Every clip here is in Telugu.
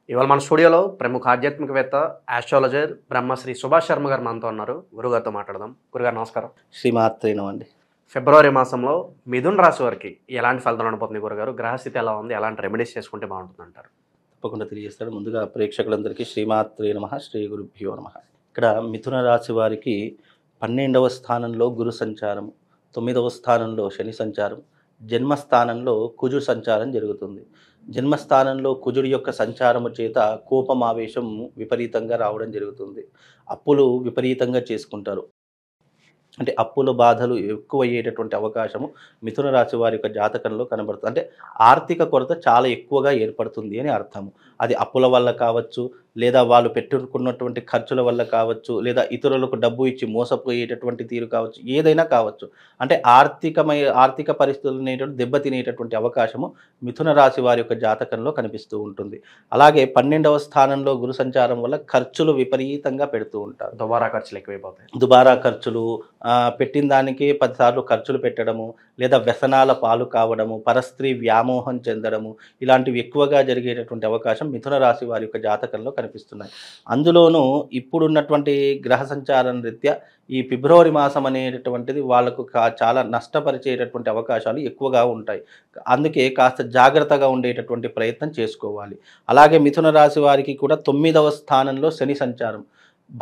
ఇవాళ మన స్టూడియోలో ప్రముఖ ఆధ్యాత్మికవేత్త, ఆస్ట్రాలజర్ బ్రహ్మశ్రీ సుభాష్ శర్మ గారు మనతో ఉన్నారు. గురుగారితో మాట్లాడదాం. గురుగారు నమస్కారం. శ్రీమాత్రేనమండి. ఫిబ్రవరి మాసంలో మిథున రాశి వారికి ఎలాంటి ఫలితాలు ఉండబోతుంది గురుగారు? గ్రహస్థితి ఎలా ఉంది? ఎలాంటి రెమెడీస్ చేసుకుంటే బాగుంటుందంటారు? తప్పకుండా తెలియజేస్తాడు. ముందుగా ప్రేక్షకులందరికీ శ్రీమాత్రే నమః, శ్రీ గురుభ్యో నమః. ఇక్కడ మిథున రాశి వారికి 12వ స్థానంలో గురు సంచారం, 9వ స్థానంలో శని సంచారం, జన్మస్థానంలో కుజు సంచారం జరుగుతుంది. జన్మస్థానంలో కుజుడి యొక్క సంచారము చేత కోపం, ఆవేశం విపరీతంగా రావడం జరుగుతుంది. అప్పులు విపరీతంగా చేసుకుంటారు. అంటే అప్పుల బాధలు ఎక్కువయ్యేటటువంటి అవకాశము మిథున రాశి వారి యొక్క జాతకంలో కనబడుతుంది. అంటే ఆర్థిక కొరత చాలా ఎక్కువగా ఏర్పడుతుంది అని అర్థము. అది అప్పుల వల్ల కావచ్చు, లేదా వాళ్ళు పెట్టుకున్నటువంటి ఖర్చుల వల్ల కావచ్చు, లేదా ఇతరులకు డబ్బు ఇచ్చి మోసపోయేటటువంటి తీరు కావచ్చు, ఏదైనా కావచ్చు. అంటే ఆర్థిక పరిస్థితులు అనేటువంటి దెబ్బతినేటటువంటి అవకాశము మిథున రాశి వారి యొక్క జాతకంలో కనిపిస్తూ ఉంటుంది. అలాగే 12వ స్థానంలో గురు సంచారం వల్ల ఖర్చులు విపరీతంగా పెడుతూ ఉంటారు. దుబారా ఖర్చులు ఎక్కువైపోతాయి. దుబారా ఖర్చులు, పెట్టిన దానికి 10 సార్లు ఖర్చులు పెట్టడము, లేదా వ్యసనాల పాలు కావడము, పరస్త్రీ వ్యామోహం చెందడము, ఇలాంటివి ఎక్కువగా జరిగేటటువంటి అవకాశం మిథున రాశి వారి యొక్క జాతకంలో కనిపిస్తున్నాయి. అందులోనూ ఇప్పుడున్నటువంటి గ్రహ సంచారం రీత్యా ఈ ఫిబ్రవరి మాసం అనేటటువంటిది వాళ్ళకు చాలా నష్టపరిచేటటువంటి అవకాశాలు ఎక్కువగా ఉంటాయి. అందుకే కాస్త జాగ్రత్తగా ఉండేటటువంటి ప్రయత్నం చేసుకోవాలి. అలాగే మిథున రాశి వారికి కూడా 9వ స్థానంలో శని సంచారం,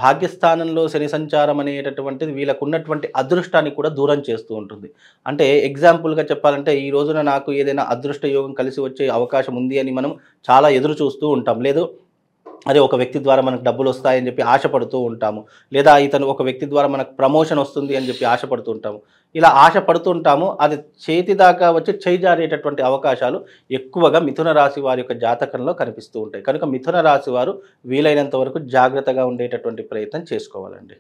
భాగ్యస్థానంలో శని సంచారం అనేటటువంటిది వీళ్ళకు ఉన్నటువంటి అదృష్టాన్ని కూడా దూరం చేస్తూ ఉంటుంది. అంటే ఎగ్జాంపుల్గా చెప్పాలంటే, ఈ రోజున నాకు ఏదైనా అదృష్ట యోగం కలిసి వచ్చే అవకాశం ఉంది అని మనం చాలా ఎదురు చూస్తూ ఉంటాం. లేదు అదే ఒక వ్యక్తి ద్వారా మనకు డబ్బులు వస్తాయని చెప్పి ఆశపడుతూ ఉంటాము, లేదా ఇతను ఒక వ్యక్తి ద్వారా మనకు ప్రమోషన్ వస్తుంది అని చెప్పి ఆశపడుతూ ఉంటాము. ఇలా ఆశపడుతుంటాము, అది చేతి దాకా వచ్చి చేయి జారేటటువంటి అవకాశాలు ఎక్కువగా మిథున రాశి వారి యొక్క జాతకంలో కనిపిస్తూ ఉంటాయి. కనుక మిథున రాశి వారు వీలైనంత వరకు జాగ్రత్తగా ఉండేటటువంటి ప్రయత్నం చేసుకోవాలండి.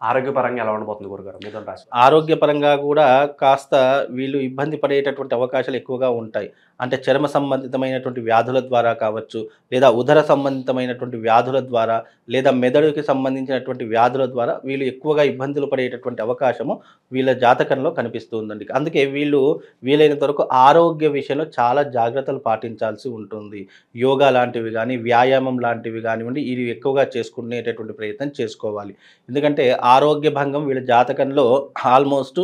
ఆరోగ్యపరంగా ఎలా ఉండబోతుంది గురుగారు మిథున రాశి? ఆరోగ్యపరంగా కూడా కాస్త వీళ్ళు ఇబ్బంది పడేటటువంటి అవకాశాలు ఎక్కువగా ఉంటాయి. అంటే చర్మ సంబంధితమైనటువంటి వ్యాధుల ద్వారా కావచ్చు, లేదా ఉదర సంబంధితమైనటువంటి వ్యాధుల ద్వారా, లేదా మెదడుకి సంబంధించినటువంటి వ్యాధుల ద్వారా వీళ్ళు ఎక్కువగా ఇబ్బందులు పడేటటువంటి అవకాశము వీళ్ళ జాతకంలో కనిపిస్తుందండి. అందుకే వీళ్ళు వీలైనంత వరకు ఆరోగ్య విషయంలో చాలా జాగ్రత్తలు పాటించాల్సి ఉంటుంది. యోగా లాంటివి కానీ, వ్యాయామం లాంటివి కానివ్వండి, ఇవి ఎక్కువగా చేసుకునేటటువంటి ప్రయత్నం చేసుకోవాలి. ఎందుకంటే ఆరోగ్య భంగం వీళ్ళ జాతకంలో ఆల్మోస్ట్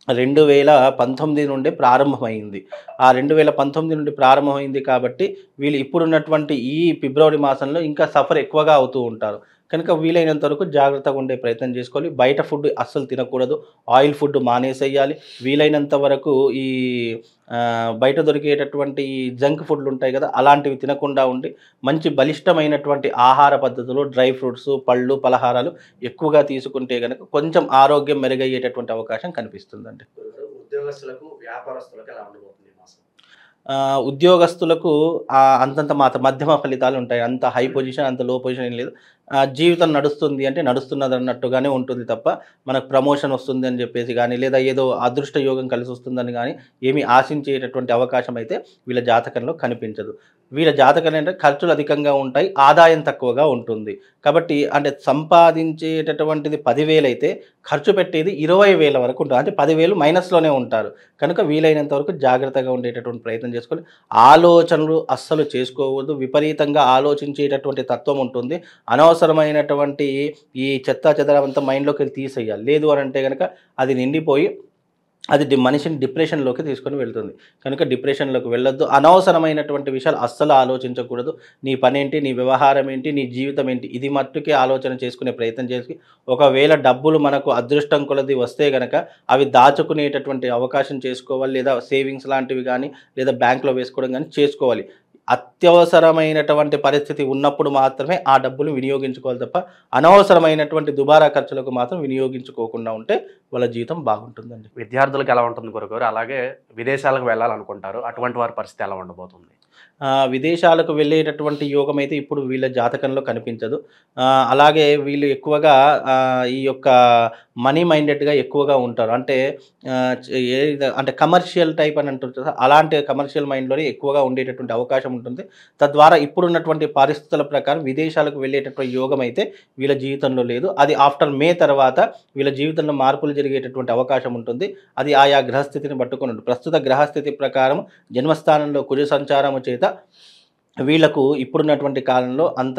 2019 నుండే ప్రారంభమైంది. ఆ 2019 నుండి ప్రారంభమైంది కాబట్టి వీళ్ళు ఇప్పుడున్నటువంటి ఈ ఫిబ్రవరి మాసంలో ఇంకా సఫర్ ఎక్కువగా అవుతూ ఉంటారు. కనుక వీలైనంత వరకు జాగ్రత్తగా ఉండే ప్రయత్నం చేసుకోవాలి. బయట ఫుడ్ అస్సలు తినకూడదు. ఆయిల్ ఫుడ్ మానేసేయాలి. వీలైనంత వరకు ఈ బయట దొరికేటటువంటి జంక్ ఫుడ్లు ఉంటాయి కదా, అలాంటివి తినకుండా ఉండి మంచి బలిష్టమైనటువంటి ఆహార పద్ధతులు, డ్రై ఫ్రూట్స్, పళ్ళు, పలహారాలు ఎక్కువగా తీసుకుంటే కనుక కొంచెం ఆరోగ్యం మెరుగయ్యేటటువంటి అవకాశం కనిపిస్తుందండి. ఉద్యోగస్తులకు, వ్యాపారస్తులకు ఎలా ఉండబోతుంది ఈ మాసం? ఉద్యోగస్తులకు అంతంత మధ్యమ ఫలితాలు ఉంటాయి. అంత హై పొజిషన్, అంత లో పొజిషన్ ఏం లేదు. జీవితం నడుస్తుంది అంటే నడుస్తున్నది అన్నట్టుగానే ఉంటుంది తప్ప మనకు ప్రమోషన్ వస్తుంది అని చెప్పేసి కానీ, లేదా ఏదో అదృష్ట యోగం కలిసి వస్తుందని కానీ ఏమీ ఆశించేటటువంటి అవకాశం అయితే వీళ్ళ జాతకంలో కనిపించదు. వీళ్ళ జాతకం అంటే ఖర్చులు అధికంగా ఉంటాయి, ఆదాయం తక్కువగా ఉంటుంది. కాబట్టి అంటే సంపాదించేటటువంటిది 10,000 అయితే ఖర్చు పెట్టేది 20,000 వరకు ఉంటుంది. అంటే 10,000 మైనస్లోనే ఉంటారు. కనుక వీలైనంత వరకు జాగ్రత్తగా ఉండేటటువంటి ప్రయత్నం చేసుకోవాలి. ఆలోచనలు అస్సలు చేసుకోవద్దు. విపరీతంగా ఆలోచించేటటువంటి తత్వం ఉంటుంది. అనవసరమైనటువంటి ఈ చెత్త చెదరవంతా మైండ్లోకి తీసేయాలి. లేదు అని అంటే కనుక అది నిండిపోయి అది మనిషిని డిప్రెషన్లోకి తీసుకొని వెళ్తుంది. కనుక డిప్రెషన్లోకి వెళ్ళొద్దు. అనవసరమైనటువంటి విషయాలు అస్సలు ఆలోచించకూడదు. నీ పనేంటి, నీ వ్యవహారం ఏంటి, నీ జీవితం ఏంటి, ఇది మట్టుకే ఆలోచన చేసుకునే ప్రయత్నం చేసి, ఒకవేళ డబ్బులు మనకు అదృష్టం కొలది వస్తే కనుక అవి దాచుకునేటటువంటి అవకాశం చేసుకోవాలి. లేదా సేవింగ్స్ లాంటివి కానీ, లేదా బ్యాంకులో వేసుకోవడం కానీ చేసుకోవాలి. అత్యవసరమైనటువంటి పరిస్థితి ఉన్నప్పుడు మాత్రమే ఆ డబ్బులు వినియోగించుకోవాలి తప్ప అనవసరమైనటువంటి దుబారా ఖర్చులకు మాత్రం వినియోగించుకోకుండా ఉంటే వాళ్ళ జీవితం బాగుంటుందండి. విద్యార్థులకు ఎలా ఉంటుంది గురుగారు? అలాగే విదేశాలకు వెళ్ళాలనుకుంటారు, అటువంటి వారి పరిస్థితి ఎలా ఉండబోతుంది? విదేశాలకు వెళ్ళేటటువంటి యోగం అయితే ఇప్పుడు వీళ్ళ జాతకంలో కనిపించదు. అలాగే వీళ్ళు ఎక్కువగా ఈ యొక్క మనీ మైండెడ్‌గా ఎక్కువగా ఉంటారు. అంటే అంటే కమర్షియల్ టైప్ అని అంటారు కదా, అలాంటి కమర్షియల్ మైండ్‌లోనే ఎక్కువగా ఉండేటటువంటి అవకాశం ఉంటుంది. తద్వారా ఇప్పుడున్నటువంటి పరిస్థితుల ప్రకారం విదేశాలకు వెళ్ళేటటువంటి యోగం అయితే వీళ్ళ జీవితంలో లేదు. అది ఆఫ్టర్ మే తర్వాత వీళ్ళ జీవితంలో మార్పులు జరిగేటటువంటి అవకాశం ఉంటుంది. అది ఆయా గ్రహస్థితిని పట్టుకొని ఉంటుంది. ప్రస్తుత గ్రహస్థితి ప్రకారం జన్మస్థానంలో కుజ సంచారము చేత వీళ్ళకు ఇప్పుడున్నటువంటి కాలంలో అంత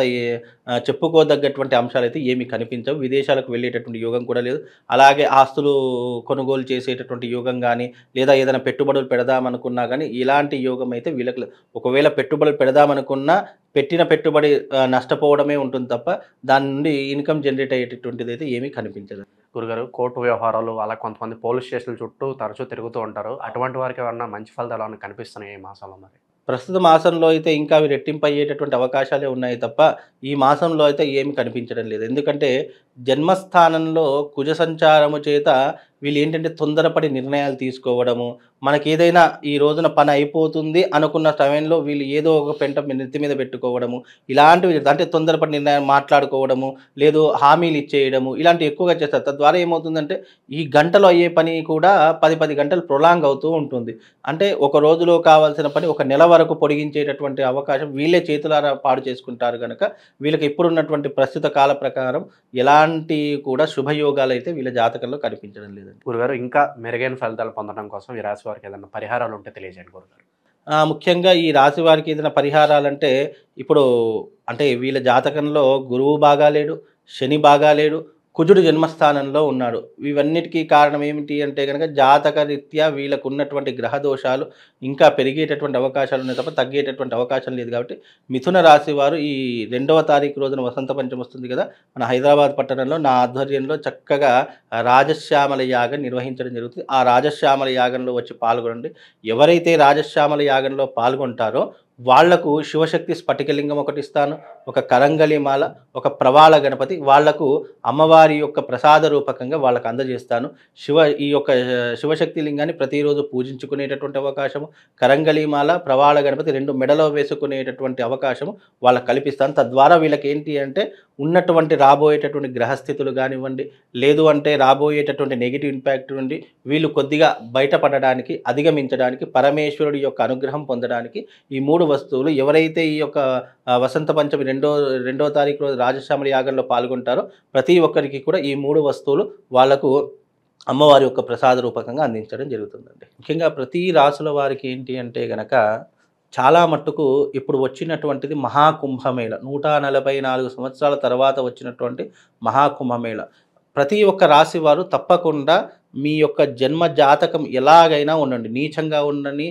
చెప్పుకోదగ్గటువంటి అంశాలైతే ఏమీ కనిపించవు. విదేశాలకు వెళ్ళేటటువంటి యోగం కూడా లేదు. అలాగే ఆస్తులు కొనుగోలు చేసేటటువంటి యోగం గానీ, లేదా ఏదైనా పెట్టుబడులు పెడదామనుకున్నా గానీ, ఇలాంటి యోగం అయితే వీళ్ళకి లేదు. ఒకవేళ పెట్టుబడులు పెడదామనుకున్నా, పెట్టిన పెట్టుబడి నష్టపోవడమే ఉంటుంది తప్ప, దాని నుండి ఇన్‌కమ్ జనరేట్ అయ్యేటటువంటిదైతే ఏమీ కనిపించదు. గురుగారు కోర్టు వ్యవహారాలు అలా కొంతమంది పోలీస్ స్టేషన్ల చుట్టూ తరచూ తిరుగుతూ ఉంటారు. అటువంటి వారికి ఏమన్నా మంచి ఫలితాలు ఏమన్నా కనిపిస్తున్నాయా ఈ మాసంలో మరి? ప్రస్తుత మాసంలో అయితే ఇంకా అవి రెట్టింపు అయ్యేటటువంటి అవకాశాలే ఉన్నాయి తప్ప, ఈ మాసంలో అయితే ఏమి కనిపించడం లేదు. ఎందుకంటే జన్మస్థానంలో కుజ సంచారము చేత వీళ్ళేంటంటే తొందరపడి నిర్ణయాలు తీసుకోవడము, మనకేదైనా ఈ రోజున పని అయిపోతుంది అనుకున్న సమయంలో వీళ్ళు ఏదో ఒక పెంట నెత్తి మీద పెట్టుకోవడము, ఇలాంటివి అంటే తొందరపడి నిర్ణయం మాట్లాడుకోవడము, లేదు హామీలు ఇచ్చేయడము, ఇలాంటివి ఎక్కువగా చేస్తారు. తద్వారా ఏమవుతుందంటే ఈ గంటలో అయ్యే పని కూడా 10 గంటలు ప్రొలాంగ్ అవుతూ ఉంటుంది. అంటే ఒక రోజులో కావాల్సిన పని ఒక నెల వరకు పొడిగించేటటువంటి అవకాశం వీళ్ళే చేతులారా పాడు చేసుకుంటారు గనక, వీళ్ళకి ఇప్పుడున్నటువంటి ప్రస్తుత కాల ప్రకారం ఎలాంటి కూడా శుభయోగాలు అయితే వీళ్ళ జాతకంలో కనిపించడం లేదండి. గురుగారు ఇంకా మెరుగైన ఫలితాలు పొందడం కోసం ఈ రాశి వారికి ఏదైనా పరిహారాలు ఉంటే తెలియజేయండి గురుగారు. ముఖ్యంగా ఈ రాశి వారికి ఏదైనా పరిహారాలంటే, ఇప్పుడు అంటే వీళ్ళ జాతకంలో గురువు బాగాలేడు, శని బాగాలేడు, కుజుడు జన్మస్థానంలో ఉన్నాడు. ఇవన్నిటికీ కారణం ఏమిటి అంటే గనక జాతక రీత్యా వీళ్ళకు ఉన్నటువంటి గ్రహ దోషాలు ఇంకా పెరిగేటటువంటి అవకాశాలు ఉన్నాయి తప్ప తగ్గేటటువంటి అవకాశం లేదు. కాబట్టి మిథున రాశి వారు ఈ 2వ తారీఖు రోజున వసంత పంచమి వస్తుంది కదా, మన హైదరాబాద్ పట్టణంలో నా ఆధ్వర్యంలో చక్కగా రాజశ్యామల యాగం నిర్వహించడం జరుగుతుంది. ఆ రాజశ్యామల యాగంలో వచ్చి పాల్గొనండి. ఎవరైతే రాజశ్యామల యాగంలో పాల్గొంటారో వాళ్లకు శివశక్తి స్ఫటికలింగం ఒకటి ఇస్తాను, ఒక కరంగలి మాల, ఒక ప్రవాళ గణపతి వాళ్లకు అమ్మవారి యొక్క ప్రసాద రూపకంగా వాళ్ళకు అందజేస్తాను. ఈ యొక్క శివశక్తి లింగాన్ని ప్రతిరోజు పూజించుకునేటటువంటి అవకాశము, కరంగలి మాల, ప్రవాళ గణపతి 2 మెడలో వేసుకునేటటువంటి అవకాశము వాళ్ళకు కల్పిస్తాను. తద్వారా వీళ్ళకి ఏంటి అంటే ఉన్నటువంటి రాబోయేటటువంటి గ్రహస్థితులు కానివ్వండి, లేదు అంటే రాబోయేటటువంటి నెగిటివ్ ఇంపాక్ట్ నుండి వీళ్ళు కొద్దిగా బయటపడడానికి, అధిగమించడానికి, పరమేశ్వరుడి యొక్క అనుగ్రహం పొందడానికి ఈ 3 వస్తువులు ఎవరైతే ఈ యొక్క వసంత పంచమి రెండో తారీఖు రోజు రాజశ్యామల యాగంలో పాల్గొంటారో ప్రతి ఒక్కరికి కూడా ఈ 3 వస్తువులు వాళ్లకు అమ్మవారి యొక్క ప్రసాద రూపకంగా అందించడం జరుగుతుందండి. ముఖ్యంగా ప్రతి రాసుల వారికి ఏంటి అంటే గనక చాలా మట్టుకు ఇప్పుడు వచ్చినటువంటిది మహాకుంభమేళ, 144 సంవత్సరాల తర్వాత వచ్చినటువంటి మహాకుంభమేళ. ప్రతి ఒక్క రాశి వారు తప్పకుండా మీ యొక్క జన్మ జాతకం ఎలాగైనా ఉండండి, నీచంగా ఉండని,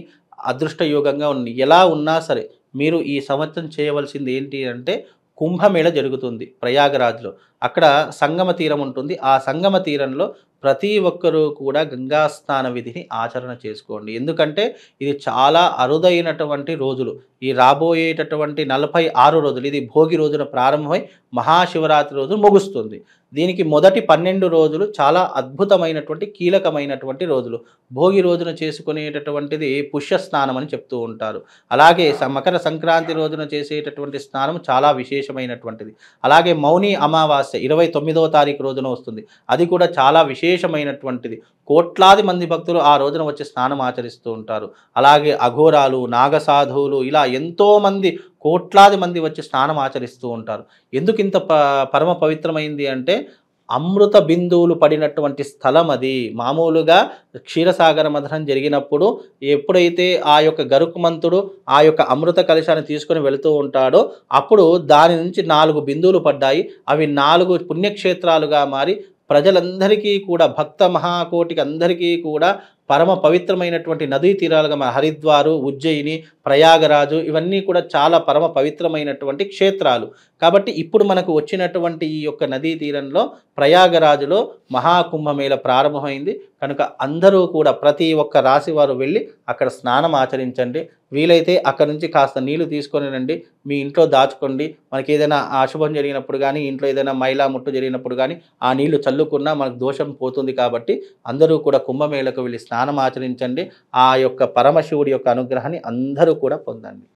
అదృష్టయోగంగా ఉండండి, ఎలా ఉన్నా సరే మీరు ఈ సంవత్సరం చేయవలసింది ఏంటి అంటే కుంభమేళ జరుగుతుంది ప్రయాగరాజ్లో. అక్కడ సంగమ తీరం ఉంటుంది. ఆ సంగమ తీరంలో ప్రతి ఒక్కరూ కూడా గంగా స్నాన విధిని ఆచరణ చేసుకోండి. ఎందుకంటే ఇది చాలా అరుదైనటువంటి రోజులు. ఈ రాబోయేటటువంటి 46 రోజులు, ఇది భోగి రోజున ప్రారంభమై మహాశివరాత్రి రోజు ముగుస్తుంది. దీనికి మొదటి 12 రోజులు చాలా అద్భుతమైనటువంటి కీలకమైనటువంటి రోజులు. భోగి రోజున చేసుకునేటటువంటిది పుష్య స్నానం అని చెప్తూ ఉంటారు. అలాగే మకర సంక్రాంతి రోజున చేసేటటువంటి స్నానం చాలా విశేషమైనటువంటిది. అలాగే మౌని అమావాస్య 29వ తారీఖు రోజున వస్తుంది. అది కూడా చాలా విశేషమైనటువంటిది. కోట్లాది మంది భక్తులు ఆ రోజున వచ్చి స్నానం ఆచరిస్తూ ఉంటారు. అలాగే అఘోరాలు, నాగసాధువులు, ఇలా ఎంతోమంది కోట్లాది మంది వచ్చి స్నానం ఆచరిస్తూ ఉంటారు. ఎందుకు ఇంత పరమ పవిత్రమైంది అంటే అమృత బిందువులు పడినటువంటి స్థలం అది. మామూలుగా క్షీరసాగర మథనం జరిగినప్పుడు ఎప్పుడైతే ఆ యొక్క గరుకుమంతుడు ఆ యొక్క అమృత కలశాన్ని తీసుకొని వెళుతూ ఉంటాడో అప్పుడు దాని నుంచి 4 బిందువులు పడ్డాయి. అవి 4 పుణ్యక్షేత్రాలుగా మారి ప్రజలందరికీ కూడా, భక్త మహాకోటికి అందరికీ కూడా పరమ పవిత్రమైనటువంటి నదీ తీరాలుగా మన హరిద్వారు, ఉజ్జయిని, ప్రయాగరాజు ఇవన్నీ కూడా చాలా పరమ పవిత్రమైనటువంటి క్షేత్రాలు. కాబట్టి ఇప్పుడు మనకు వచ్చినటువంటి ఈ యొక్క నదీ తీరంలో ప్రయాగరాజులో మహాకుంభమేళ ప్రారంభమైంది కనుక అందరూ కూడా ప్రతి ఒక్క రాశి వారు వెళ్ళి అక్కడ స్నానం ఆచరించండి. వీలైతే అక్కడ నుంచి కాస్త నీళ్లు తీసుకొని రండి, మీ ఇంట్లో దాచుకోండి. మనకి ఏదైనా అశుభం జరిగినప్పుడు కానీ, ఇంట్లో ఏదైనా మైలా ముట్టు జరిగినప్పుడు కానీ ఆ నీళ్లు చల్లుకున్నా మనకు దోషం పోతుంది. కాబట్టి అందరూ కూడా కుంభమేళకు వెళ్ళి స్నానం ఆచరించండి. ఆ యొక్క పరమశివుడి యొక్క అనుగ్రహాన్ని అందరూ కూడా పొందండి.